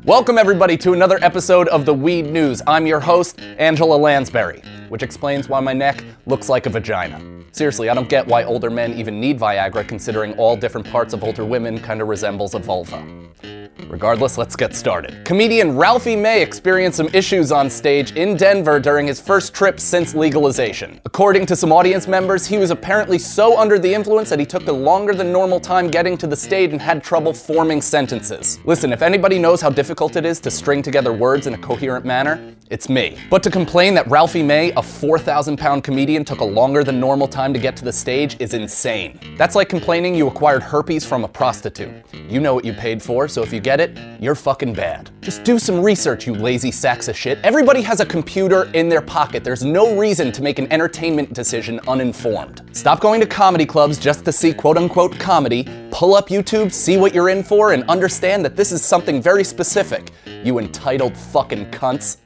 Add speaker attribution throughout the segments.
Speaker 1: Welcome everybody to another episode of the Weed News. I'm your host, Angela Lansbury, which explains why my neck looks like a vagina. Seriously, I don't get why older men even need Viagra, considering all different parts of older women kind of resembles a vulva. Regardless, let's get started. Comedian Ralphie May experienced some issues on stage in Denver during his first trip since legalization. According to some audience members, he was apparently so under the influence that he took a longer than normal time getting to the stage and had trouble forming sentences. Listen, if anybody knows how difficult it is to string together words in a coherent manner, it's me. But to complain that Ralphie May, a 4,000-pound comedian, took a longer than normal time to get to the stage is insane. That's like complaining you acquired herpes from a prostitute. You know what you paid for, so if you get it, you're fucking bad. Just do some research, you lazy sacks of shit. Everybody has a computer in their pocket. There's no reason to make an entertainment decision uninformed. Stop going to comedy clubs just to see quote-unquote comedy. Pull up YouTube, see what you're in for, and understand that this is something very specific, you entitled fucking cunts.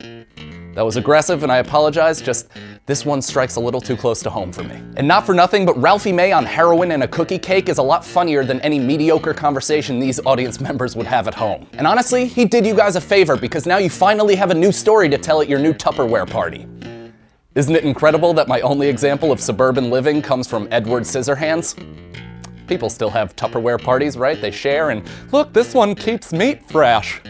Speaker 1: That was aggressive, and I apologize, just this one strikes a little too close to home for me. And not for nothing, but Ralphie May on heroin and a cookie cake is a lot funnier than any mediocre conversation these audience members would have at home. And honestly, he did you guys a favor, because now you finally have a new story to tell at your new Tupperware party. Isn't it incredible that my only example of suburban living comes from Edward Scissorhands? People still have Tupperware parties, right? They share, and look, this one keeps meat fresh.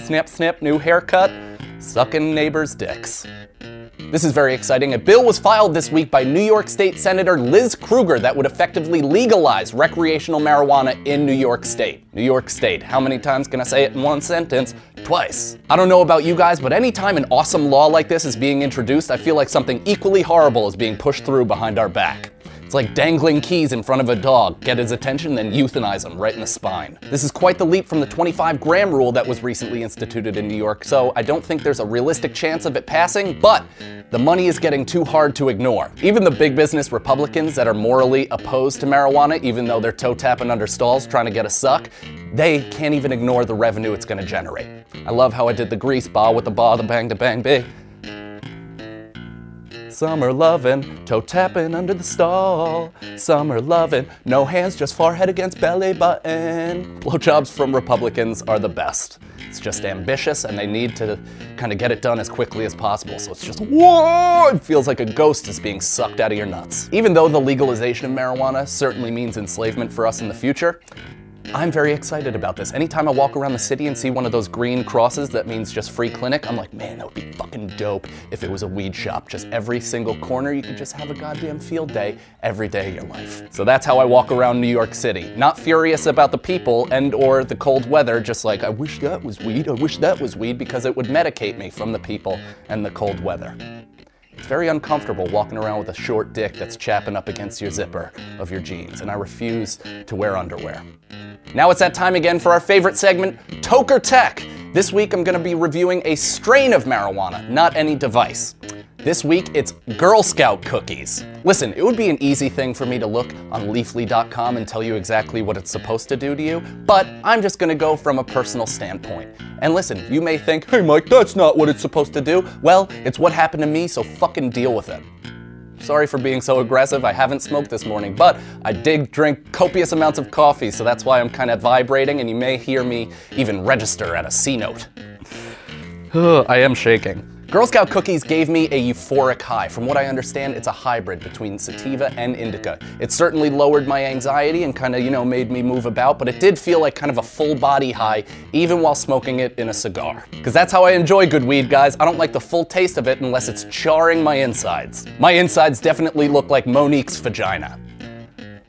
Speaker 1: Snip, snip, new haircut. Sucking neighbors' dicks. This is very exciting. A bill was filed this week by New York State Senator Liz Krueger that would effectively legalize recreational marijuana in New York State. New York State. How many times can I say it in one sentence? Twice. I don't know about you guys, but anytime an awesome law like this is being introduced, I feel like something equally horrible is being pushed through behind our back. It's like dangling keys in front of a dog. Get his attention, then euthanize him right in the spine. This is quite the leap from the 25-gram rule that was recently instituted in New York, so I don't think there's a realistic chance of it passing, but the money is getting too hard to ignore. Even the big business Republicans that are morally opposed to marijuana, even though they're toe-tapping under stalls trying to get a suck, they can't even ignore the revenue it's gonna generate. I love how I did the grease ba with the ba, the bang, the bang, big. Summer lovin', toe tapping under the stall. Summer lovin', no hands, just forehead against belly button. Blowjobs from Republicans are the best. It's just ambitious, and they need to kind of get it done as quickly as possible. So it's just, whoa! It feels like a ghost is being sucked out of your nuts. Even though the legalization of marijuana certainly means enslavement for us in the future, I'm very excited about this. Anytime I walk around the city and see one of those green crosses that means just free clinic, I'm like, man, that would be fucking dope if it was a weed shop. Just every single corner, you could just have a goddamn field day every day of your life. So that's how I walk around New York City. Not furious about the people and or the cold weather, just like, I wish that was weed, I wish that was weed, because it would medicate me from the people and the cold weather. It's very uncomfortable walking around with a short dick that's chapping up against your zipper of your jeans, and I refuse to wear underwear. Now it's that time again for our favorite segment, Toker Tech. This week I'm going to be reviewing a strain of marijuana, not any device. This week it's Girl Scout cookies. Listen, it would be an easy thing for me to look on Leafly.com and tell you exactly what it's supposed to do to you, but I'm just going to go from a personal standpoint. And listen, you may think, hey Mike, that's not what it's supposed to do. Well, it's what happened to me, so fucking deal with it. Sorry for being so aggressive, I haven't smoked this morning, but I did drink copious amounts of coffee, so that's why I'm kind of vibrating, and you may hear me even register at a C note. I am shaking. Girl Scout cookies gave me a euphoric high. From what I understand, it's a hybrid between sativa and indica. It certainly lowered my anxiety and kind of, you know, made me move about, but it did feel like kind of a full body high, even while smoking it in a cigar. Because that's how I enjoy good weed, guys. I don't like the full taste of it unless it's charring my insides. My insides definitely look like Monique's vagina,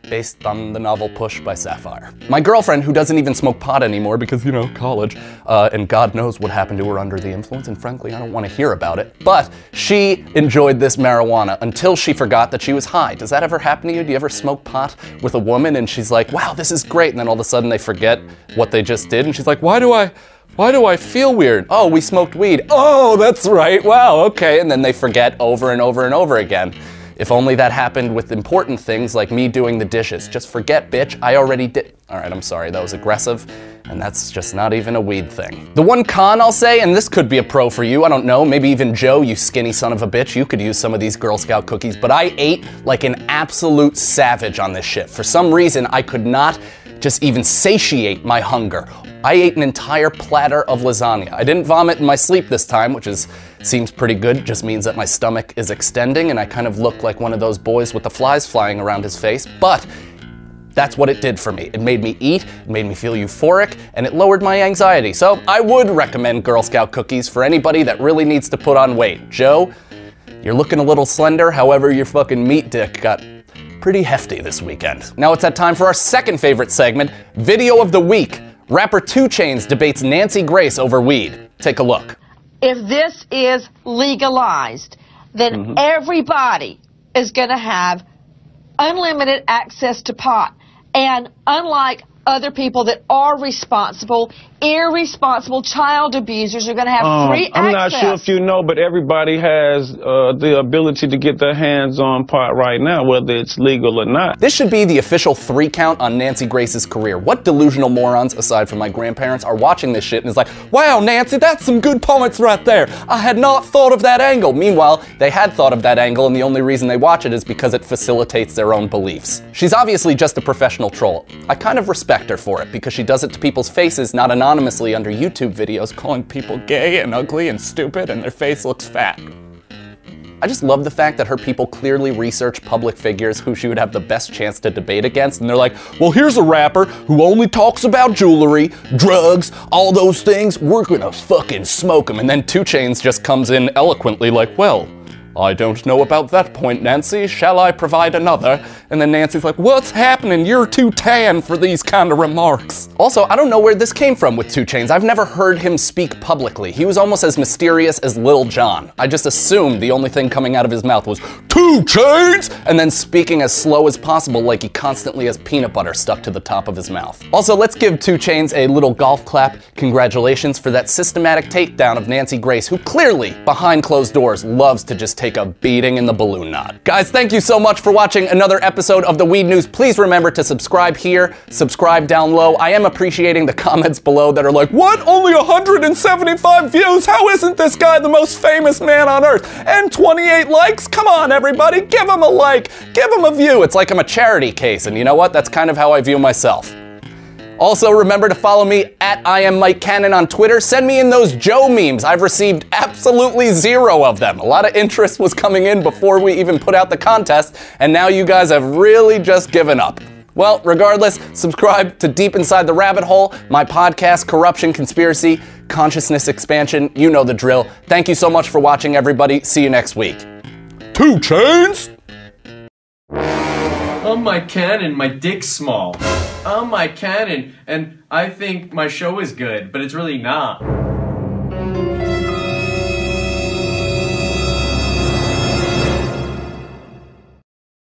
Speaker 1: based on the novel Push by Sapphire. My girlfriend, who doesn't even smoke pot anymore because, you know, college, and God knows what happened to her under the influence, and frankly, I don't want to hear about it, but she enjoyed this marijuana until she forgot that she was high. Does that ever happen to you? Do you ever smoke pot with a woman and she's like, wow, this is great, and then all of a sudden they forget what they just did, and she's like, why do I feel weird? Oh, we smoked weed. Oh, that's right, wow, okay, and then they forget over and over and over again. If only that happened with important things like me doing the dishes. Just forget, bitch, I already did. Alright, I'm sorry, that was aggressive, and that's just not even a weed thing. The one con I'll say, and this could be a pro for you, I don't know, maybe even Joe, you skinny son of a bitch, you could use some of these Girl Scout cookies, but I ate like an absolute savage on this shit. For some reason, I could not just even satiate my hunger. I ate an entire platter of lasagna. I didn't vomit in my sleep this time, which seems pretty good. Just means that my stomach is extending and I kind of look like one of those boys with the flies flying around his face, but that's what it did for me. It made me eat, it made me feel euphoric, and it lowered my anxiety. So I would recommend Girl Scout cookies for anybody that really needs to put on weight. Joe, you're looking a little slender, however your fucking meat dick got pretty hefty this weekend. Now it's that time for our second favorite segment, Video of the Week. Rapper 2 Chainz debates Nancy Grace over weed. Take a look.
Speaker 2: If this is legalized, then everybody is going to have unlimited access to pot. And unlike other people that are responsible, irresponsible child abusers are going to have free access.
Speaker 3: I'm not sure if you know, but everybody has the ability to get their hands on pot right now, whether it's legal or not.
Speaker 1: This should be the official 3 count on Nancy Grace's career. What delusional morons, aside from my grandparents, are watching this shit and is like, wow, Nancy, that's some good points right there. I had not thought of that angle. Meanwhile, they had thought of that angle, and the only reason they watch it is because it facilitates their own beliefs. She's obviously just a professional troll. I kind of respect her for it, because she does it to people's faces, not anonymously under YouTube videos, calling people gay and ugly and stupid and their face looks fat. I just love the fact that her people clearly research public figures who she would have the best chance to debate against, and they're like, well, here's a rapper who only talks about jewelry, drugs, all those things, we're gonna fucking smoke him. And then 2 Chainz just comes in eloquently like, well, I don't know about that point, Nancy. Shall I provide another? And then Nancy's like, what's happening? You're too tan for these kind of remarks. Also, I don't know where this came from with 2 Chainz. I've never heard him speak publicly. He was almost as mysterious as Lil Jon. I just assumed the only thing coming out of his mouth was, 2 Chainz! And then speaking as slow as possible like he constantly has peanut butter stuck to the top of his mouth. Also, let's give 2 Chainz a little golf clap. Congratulations for that systematic takedown of Nancy Grace, who clearly, behind closed doors, loves to just take a beating in the balloon knot. Guys, thank you so much for watching another episode of the Weed News. Please remember to subscribe here, subscribe down low. I am appreciating the comments below that are like, what? Only 175 views? How isn't this guy the most famous man on earth? And 28 likes? Come on, everybody, give him a like, give him a view. It's like I'm a charity case, and you know what? That's kind of how I view myself. Also, remember to follow me at I am Mike Cannon on Twitter. Send me in those Joe memes. I've received absolutely 0 of them. A lot of interest was coming in before we even put out the contest, and now you guys have really just given up. Well, regardless, subscribe to Deep Inside the Rabbit Hole, my podcast, Corruption, Conspiracy, Consciousness Expansion. You know the drill. Thank you so much for watching, everybody. See you next week. 2 Chainz!
Speaker 4: I'm Mike Cannon, my dick's small. I'm Mike Cannon, and I think my show is good, but it's really not.